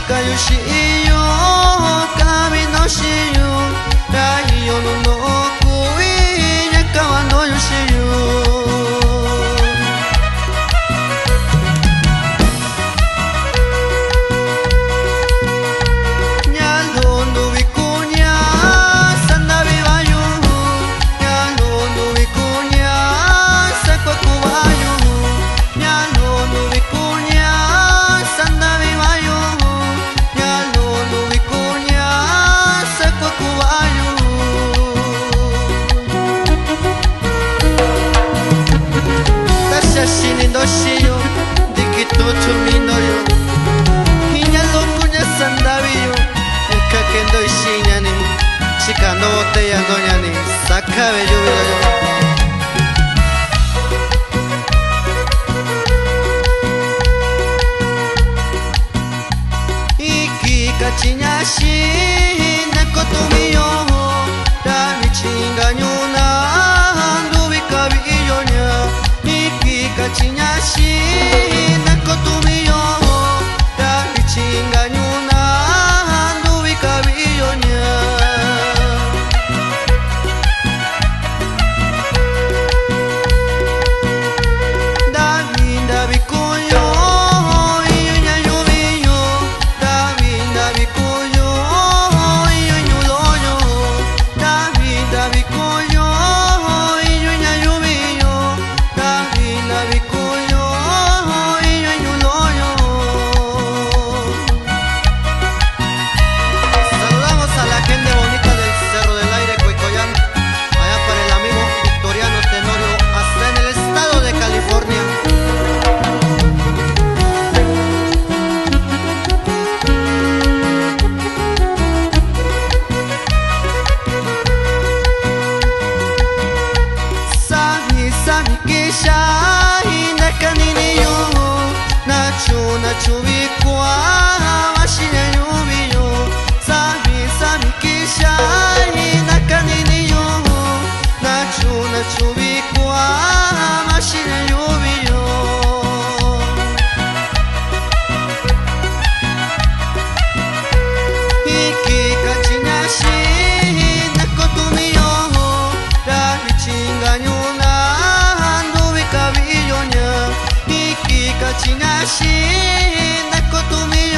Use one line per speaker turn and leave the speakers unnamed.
Kayushiyo camino shiyo Rayo no no kui Yakawano yushiyo Nyalo no vikunya Sanda vivayo Nyalo no vikunya Sakwa kubayo Nyalo no vikunya Sanda vivayo Shinindo dikito chuminoyo Hinya lokunya sandabiyo Kakendo ishiñani Chikando botella doñani Sakabe yubiyo Iki kachiñashi Nakotumiyo Dami chinganyuna Andubi kabiyonya Kachiñashi nakotumiyo Dami chinganyuna Andubi kabiyonya Dami ndabi kuyo Iyo nyayubiyo Dami ndabi kuyo Iyo nyuloyo Dami ndabi kuyo Iyo nyayubiyo Dami ndabi kuyo Iyo nyuloyo Saludamos a la gente bonita del Cerro del Aire, Coicoyán, allá para el amigo Victoriano Tenorio, hasta en el estado de California. Sami kisha inakaniniyo Nachu bikwa Mashinya yubiyo Sami kisha inakaniniyo Nachu bikwa Mashinya yubiyo Iki kachiñashi nakotumiyo Dami chinganyuna Andubi kabiyonya Iki kachiñashi nakotumiyo